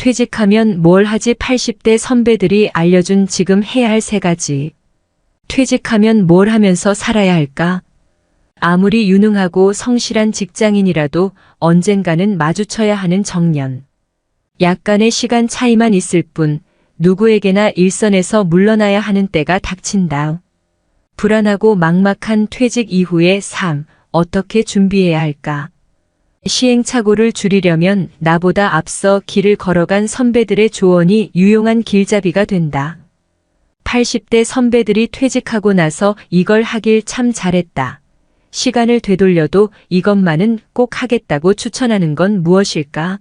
퇴직하면 뭘 하지? 80대 선배들이 알려준 지금 해야 할 3가지. 퇴직하면 뭘 하면서 살아야 할까? 아무리 유능하고 성실한 직장인이라도 언젠가는 마주쳐야 하는 정년. 약간의 시간 차이만 있을 뿐 누구에게나 일선에서 물러나야 하는 때가 닥친다. 불안하고 막막한 퇴직 이후의 삶, 어떻게 준비해야 할까? 시행착오를 줄이려면 나보다 앞서 길을 걸어간 선배들의 조언이 유용한 길잡이가 된다. 80대 선배들이 퇴직하고 나서 이걸 하길 참 잘했다. 시간을 되돌려도 이것만은 꼭 하겠다고 추천하는 건 무엇일까?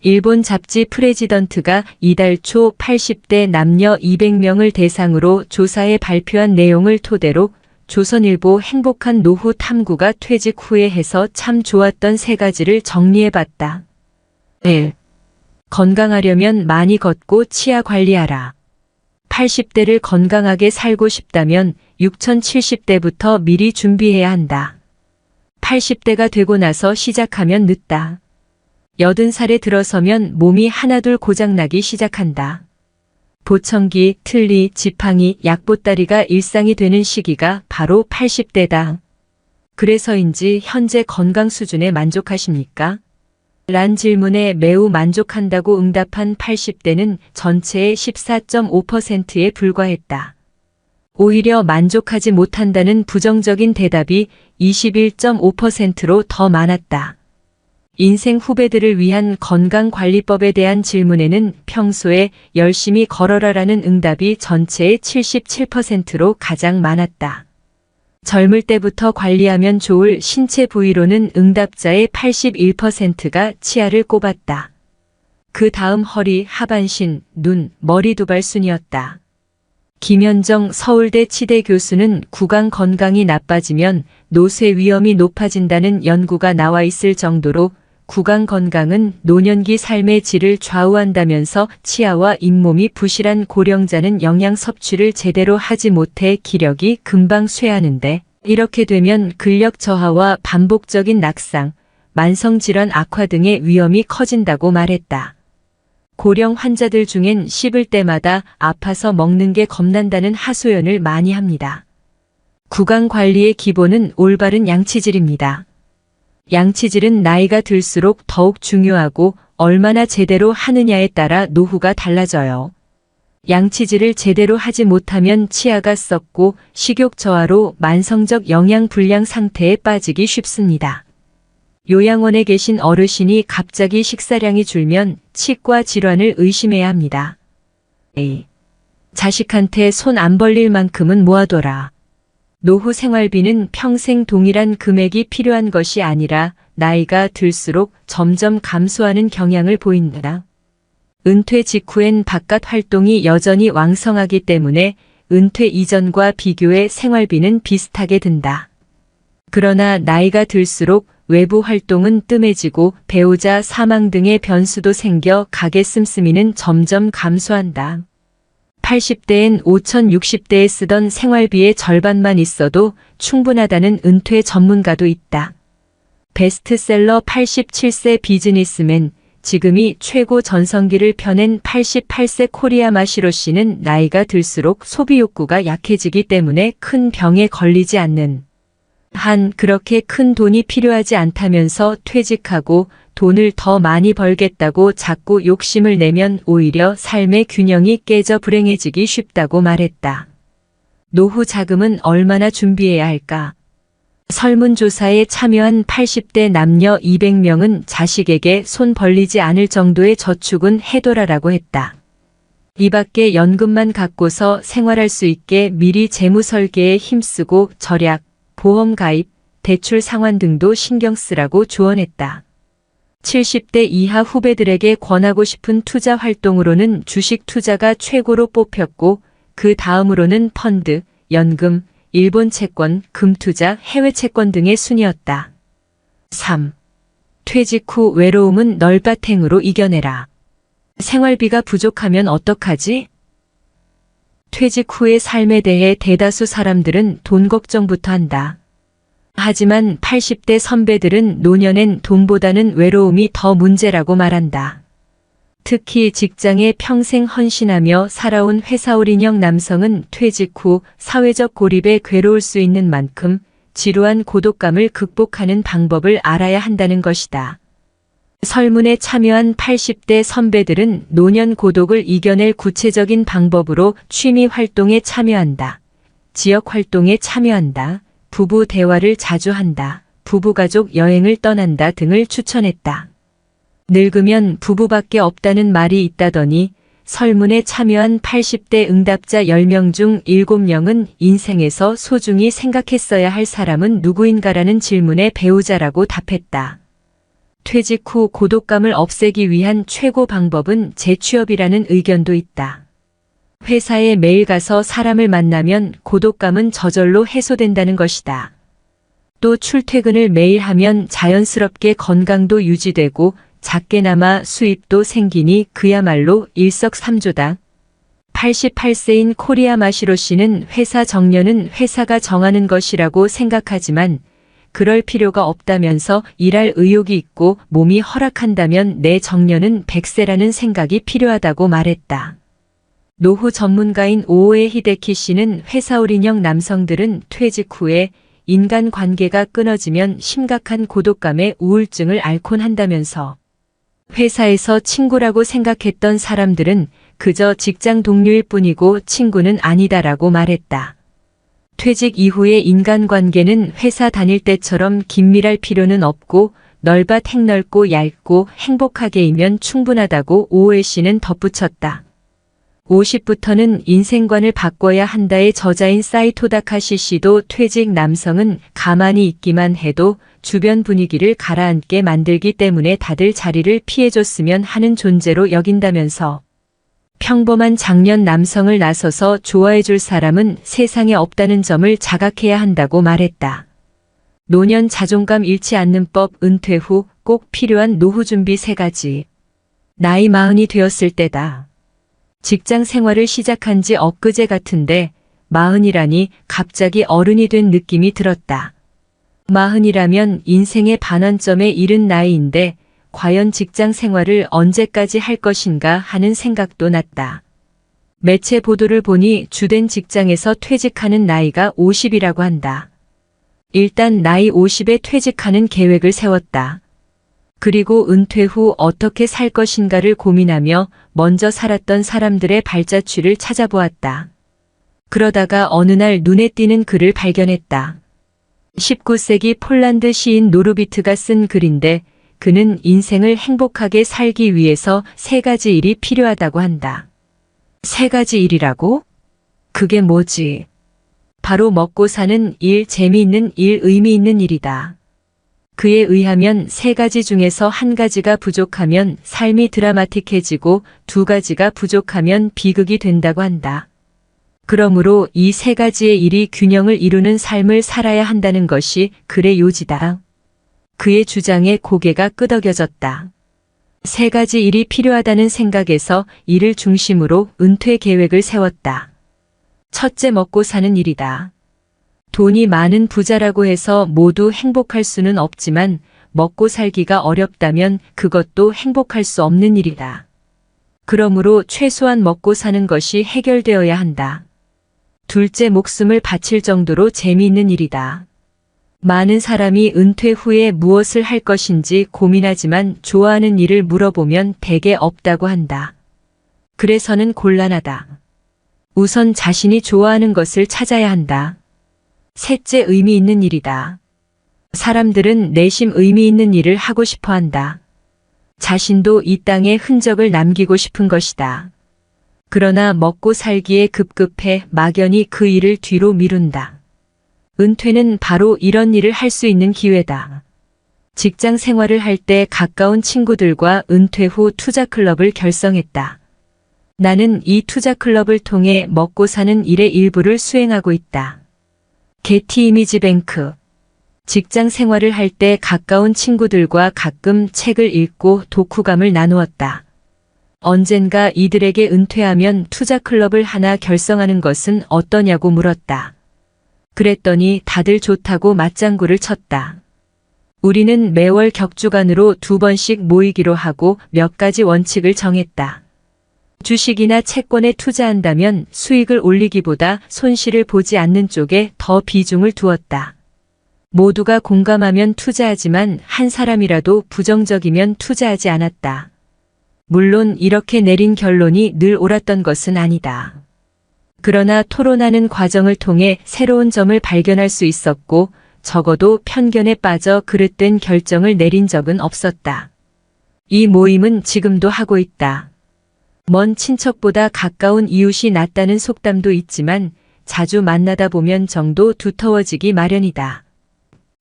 일본 잡지 프레지던트가 이달 초 80대 남녀 200명을 대상으로 조사해 발표한 내용을 토대로 조선일보 행복한 노후 탐구가 퇴직 후에 해서 참 좋았던 3가지를 정리해봤다. 1. 건강하려면 많이 걷고 치아 관리하라. 80대를 건강하게 살고 싶다면 6070대부터 미리 준비해야 한다. 80대가 되고 나서 시작하면 늦다. 80살에 들어서면 몸이 하나둘 고장나기 시작한다. 보청기, 틀니, 지팡이, 약보따리가 일상이 되는 시기가 바로 80대다. 그래서인지 현재 건강 수준에 만족하십니까? 란 질문에 매우 만족한다고 응답한 80대는 전체의 14.5%에 불과했다. 오히려 만족하지 못한다는 부정적인 대답이 21.5%로 더 많았다. 인생 후배들을 위한 건강관리법에 대한 질문에는 평소에 열심히 걸어라라는 응답이 전체의 77%로 가장 많았다. 젊을 때부터 관리하면 좋을 신체 부위로는 응답자의 81%가 치아를 꼽았다. 그 다음 허리, 하반신, 눈, 머리 두발 순이었다. 김현정 서울대 치대 교수는 구강 건강이 나빠지면 노쇠 위험이 높아진다는 연구가 나와 있을 정도로 구강 건강은 노년기 삶의 질을 좌우한다면서 치아와 잇몸이 부실한 고령자는 영양 섭취를 제대로 하지 못해 기력이 금방 쇠하는데 이렇게 되면 근력 저하와 반복적인 낙상, 만성질환 악화 등의 위험이 커진다고 말했다. 고령 환자들 중엔 씹을 때마다 아파서 먹는 게 겁난다는 하소연을 많이 합니다. 구강 관리의 기본은 올바른 양치질입니다. 양치질은 나이가 들수록 더욱 중요하고 얼마나 제대로 하느냐에 따라 노후가 달라져요. 양치질을 제대로 하지 못하면 치아가 썩고 식욕 저하로 만성적 영양 불량 상태에 빠지기 쉽습니다. 요양원에 계신 어르신이 갑자기 식사량이 줄면 치과 질환을 의심해야 합니다. A. 자식한테 손 안 벌릴 만큼은 모아둬라. 노후 생활비는 평생 동일한 금액이 필요한 것이 아니라 나이가 들수록 점점 감소하는 경향을 보인다. 은퇴 직후엔 바깥 활동이 여전히 왕성하기 때문에 은퇴 이전과 비교해 생활비는 비슷하게 든다. 그러나 나이가 들수록 외부 활동은 뜸해지고 배우자 사망 등의 변수도 생겨 가계 씀씀이는 점점 감소한다. 80대엔 5060대에 쓰던 생활비의 절반만 있어도 충분하다는 은퇴 전문가도 있다. 베스트셀러 87세 비즈니스맨, 지금이 최고 전성기를 펴낸 88세 코리아 마시로 씨는 나이가 들수록 소비 욕구가 약해지기 때문에 큰 병에 걸리지 않는 한 그렇게 큰 돈이 필요하지 않다면서 퇴직하고 돈을 더 많이 벌겠다고 자꾸 욕심을 내면 오히려 삶의 균형이 깨져 불행해지기 쉽다고 말했다. 노후 자금은 얼마나 준비해야 할까? 설문조사에 참여한 80대 남녀 200명은 자식에게 손 벌리지 않을 정도의 저축은 해둬라라고 했다. 이 밖에 연금만 갖고서 생활할 수 있게 미리 재무 설계에 힘쓰고 절약, 보험 가입, 대출 상환 등도 신경 쓰라고 조언했다. 70대 이하 후배들에게 권하고 싶은 투자 활동으로는 주식 투자가 최고로 뽑혔고 그 다음으로는 펀드, 연금, 일본 채권, 금투자, 해외 채권 등의 순이었다. 3. 퇴직 후 외로움은 널밭행으로 이겨내라. 생활비가 부족하면 어떡하지? 퇴직 후의 삶에 대해 대다수 사람들은 돈 걱정부터 한다. 하지만 80대 선배들은 노년엔 돈보다는 외로움이 더 문제라고 말한다. 특히 직장에 평생 헌신하며 살아온 회사올인형 남성은 퇴직 후 사회적 고립에 괴로울 수 있는 만큼 지루한 고독감을 극복하는 방법을 알아야 한다는 것이다. 설문에 참여한 80대 선배들은 노년 고독을 이겨낼 구체적인 방법으로 취미 활동에 참여한다. 지역 활동에 참여한다. 부부 대화를 자주 한다. 부부가족 여행을 떠난다 등을 추천했다. 늙으면 부부밖에 없다는 말이 있다더니 설문에 참여한 80대 응답자 10명 중 7명은 인생에서 소중히 생각했어야 할 사람은 누구인가라는 질문에 배우자라고 답했다. 퇴직 후 고독감을 없애기 위한 최고 방법은 재취업이라는 의견도 있다. 회사에 매일 가서 사람을 만나면 고독감은 저절로 해소된다는 것이다. 또 출퇴근을 매일 하면 자연스럽게 건강도 유지되고 작게나마 수입도 생기니 그야말로 일석삼조다. 88세인 코리아 마시로 씨는 회사 정년은 회사가 정하는 것이라고 생각하지만 그럴 필요가 없다면서 일할 의욕이 있고 몸이 허락한다면 내 정년은 100세라는 생각이 필요하다고 말했다. 노후 전문가인 오오에 히데키 씨는 회사올인형 남성들은 퇴직 후에 인간관계가 끊어지면 심각한 고독감에 우울증을 앓곤 한다면서 회사에서 친구라고 생각했던 사람들은 그저 직장 동료일 뿐이고 친구는 아니다라고 말했다. 퇴직 이후의 인간관계는 회사 다닐 때처럼 긴밀할 필요는 없고 넓고 얇고 행복하게이면 충분하다고 오오에 씨는 덧붙였다. 50부터는 인생관을 바꿔야 한다의 저자인 사이토 다카시 씨도 퇴직 남성은 가만히 있기만 해도 주변 분위기를 가라앉게 만들기 때문에 다들 자리를 피해줬으면 하는 존재로 여긴다면서 평범한 장년 남성을 나서서 좋아해줄 사람은 세상에 없다는 점을 자각해야 한다고 말했다. 노년 자존감 잃지 않는 법 은퇴 후 꼭 필요한 노후 준비 3가지. 나이 40이 되었을 때다. 직장 생활을 시작한 지 엊그제 같은데 40이라니 갑자기 어른이 된 느낌이 들었다. 40이라면 인생의 반환점에 이른 나이인데 과연 직장 생활을 언제까지 할 것인가 하는 생각도 났다. 매체 보도를 보니 주된 직장에서 퇴직하는 나이가 50이라고 한다. 일단 나이 50에 퇴직하는 계획을 세웠다. 그리고 은퇴 후 어떻게 살 것인가를 고민하며 먼저 살았던 사람들의 발자취를 찾아보았다. 그러다가 어느 날 눈에 띄는 글을 발견했다. 19세기 폴란드 시인 노르비트가 쓴 글인데 그는 인생을 행복하게 살기 위해서 3가지 일이 필요하다고 한다. 3가지 일이라고? 그게 뭐지? 바로 먹고 사는 일, 재미있는 일, 의미 있는 일이다. 그에 의하면 3가지 중에서 1가지가 부족하면 삶이 드라마틱해지고 2가지가 부족하면 비극이 된다고 한다. 그러므로 이 3가지의 일이 균형을 이루는 삶을 살아야 한다는 것이 글의 요지다. 그의 주장에 고개가 끄덕여졌다. 3가지 일이 필요하다는 생각에서 이를 중심으로 은퇴 계획을 세웠다. 첫째, 먹고 사는 일이다. 돈이 많은 부자라고 해서 모두 행복할 수는 없지만 먹고 살기가 어렵다면 그것도 행복할 수 없는 일이다. 그러므로 최소한 먹고 사는 것이 해결되어야 한다. 둘째, 목숨을 바칠 정도로 재미있는 일이다. 많은 사람이 은퇴 후에 무엇을 할 것인지 고민하지만 좋아하는 일을 물어보면 대개 없다고 한다. 그래서는 곤란하다. 우선 자신이 좋아하는 것을 찾아야 한다. 셋째, 의미 있는 일이다. 사람들은 내심 의미 있는 일을 하고 싶어 한다. 자신도 이 땅에 흔적을 남기고 싶은 것이다. 그러나 먹고 살기에 급급해 막연히 그 일을 뒤로 미룬다. 은퇴는 바로 이런 일을 할 수 있는 기회다. 직장 생활을 할 때 가까운 친구들과 은퇴 후 투자클럽을 결성했다. 나는 이 투자클럽을 통해 먹고 사는 일의 일부를 수행하고 있다. 게티 이미지뱅크. 직장 생활을 할 때 가까운 친구들과 가끔 책을 읽고 독후감을 나누었다. 언젠가 이들에게 은퇴하면 투자클럽을 하나 결성하는 것은 어떠냐고 물었다. 그랬더니 다들 좋다고 맞장구를 쳤다. 우리는 매월 격주간으로 2번씩 모이기로 하고 몇 가지 원칙을 정했다. 주식이나 채권에 투자한다면 수익을 올리기보다 손실을 보지 않는 쪽에 더 비중을 두었다. 모두가 공감하면 투자하지만 한 사람이라도 부정적이면 투자하지 않았다. 물론 이렇게 내린 결론이 늘 옳았던 것은 아니다. 그러나 토론하는 과정을 통해 새로운 점을 발견할 수 있었고 적어도 편견에 빠져 그릇된 결정을 내린 적은 없었다. 이 모임은 지금도 하고 있다. 먼 친척보다 가까운 이웃이 낫다는 속담도 있지만 자주 만나다 보면 정도 두터워지기 마련이다.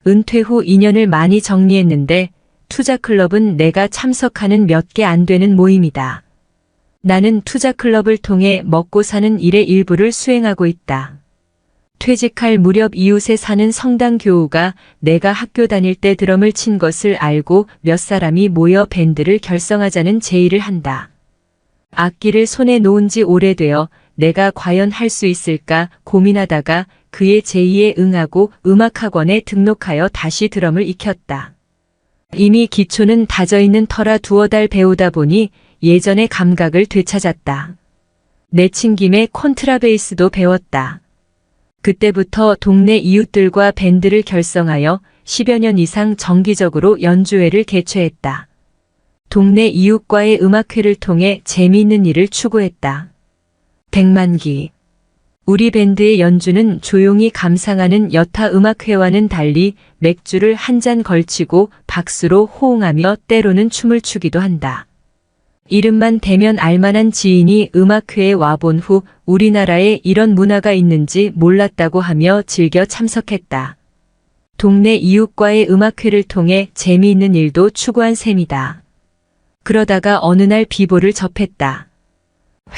은퇴 후 인연을 많이 정리했는데 투자클럽은 내가 참석하는 몇 개 안 되는 모임이다. 나는 투자클럽을 통해 먹고 사는 일의 일부를 수행하고 있다. 퇴직할 무렵 이웃에 사는 성당 교우가 내가 학교 다닐 때 드럼을 친 것을 알고 몇 사람이 모여 밴드를 결성하자는 제의를 한다. 악기를 손에 놓은 지 오래되어 내가 과연 할 수 있을까 고민하다가 그의 제의에 응하고 음악학원에 등록하여 다시 드럼을 익혔다. 이미 기초는 다져 있는 터라 두어 달 배우다 보니 예전의 감각을 되찾았다. 내친 김에 콘트라베이스도 배웠다. 그때부터 동네 이웃들과 밴드를 결성하여 10여 년 이상 정기적으로 연주회를 개최했다. 동네 이웃과의 음악회를 통해 재미있는 일을 추구했다. 100만기. 우리 밴드의 연주는 조용히 감상하는 여타 음악회와는 달리 맥주를 한 잔 걸치고 박수로 호응하며 때로는 춤을 추기도 한다. 이름만 대면 알만한 지인이 음악회에 와본 후 우리나라에 이런 문화가 있는지 몰랐다고 하며 즐겨 참석했다. 동네 이웃과의 음악회를 통해 재미있는 일도 추구한 셈이다. 그러다가 어느 날 비보를 접했다.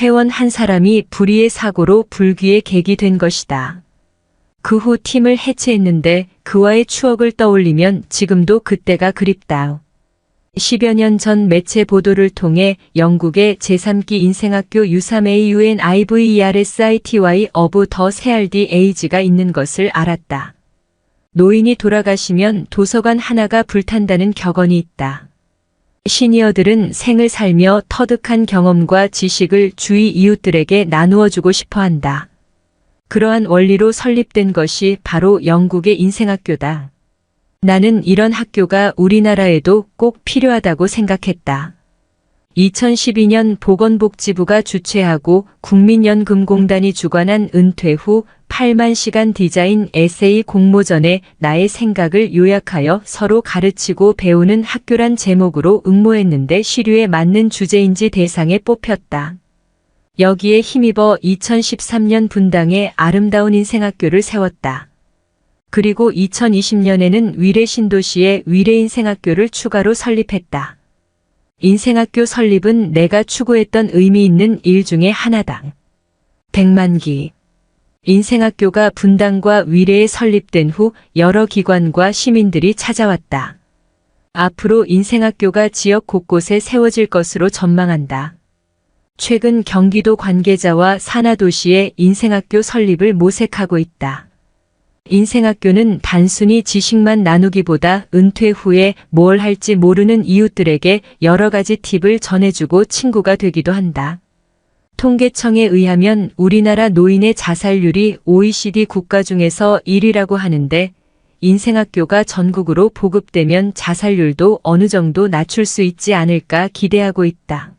회원 한 사람이 불의의 사고로 불귀의 객이 된 것이다. 그 후 팀을 해체했는데 그와의 추억을 떠올리면 지금도 그때가 그립다. 10여 년 전 매체 보도를 통해 영국의 제3기 인생학교 U3AUNIVERSITY of the CRD Age가 있는 것을 알았다. 노인이 돌아가시면 도서관 하나가 불탄다는 격언이 있다. 시니어들은 생을 살며 터득한 경험과 지식을 주위 이웃들에게 나누어주고 싶어 한다. 그러한 원리로 설립된 것이 바로 영국의 인생학교다. 나는 이런 학교가 우리나라에도 꼭 필요하다고 생각했다. 2012년 보건복지부가 주최하고 국민연금공단이 주관한 은퇴 후 8만 시간 디자인 에세이 공모전에 나의 생각을 요약하여 서로 가르치고 배우는 학교란 제목으로 응모했는데 시류에 맞는 주제인지 대상에 뽑혔다. 여기에 힘입어 2013년 분당에 아름다운 인생학교를 세웠다. 그리고 2020년에는 위례 신도시에 위례인생학교를 추가로 설립했다. 인생학교 설립은 내가 추구했던 의미 있는 일 중에 하나다. 100만기. 인생학교가 분당과 위례에 설립된 후 여러 기관과 시민들이 찾아왔다. 앞으로 인생학교가 지역 곳곳에 세워질 것으로 전망한다. 최근 경기도 관계자와 산하도시에 인생학교 설립을 모색하고 있다. 인생학교는 단순히 지식만 나누기보다 은퇴 후에 뭘 할지 모르는 이웃들에게 여러 가지 팁을 전해주고 친구가 되기도 한다. 통계청에 의하면 우리나라 노인의 자살률이 OECD 국가 중에서 1위라고 하는데 인생학교가 전국으로 보급되면 자살률도 어느 정도 낮출 수 있지 않을까 기대하고 있다.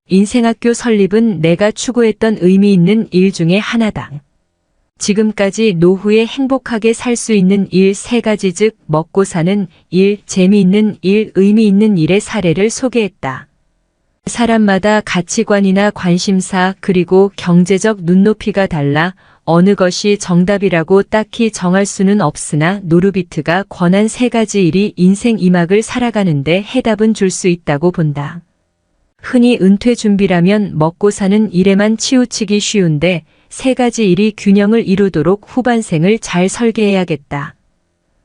인생학교 설립은 내가 추구했던 의미 있는 일 중에 하나다. 지금까지 노후에 행복하게 살 수 있는 일 3가지 즉 먹고 사는 일, 재미있는 일, 의미 있는 일의 사례를 소개했다. 사람마다 가치관이나 관심사 그리고 경제적 눈높이가 달라 어느 것이 정답이라고 딱히 정할 수는 없으나 노르비트가 권한 3가지 일이 인생 2막을 살아가는데 해답은 줄 수 있다고 본다. 흔히 은퇴 준비라면 먹고 사는 일에만 치우치기 쉬운데 3가지 일이 균형을 이루도록 후반생을 잘 설계해야겠다.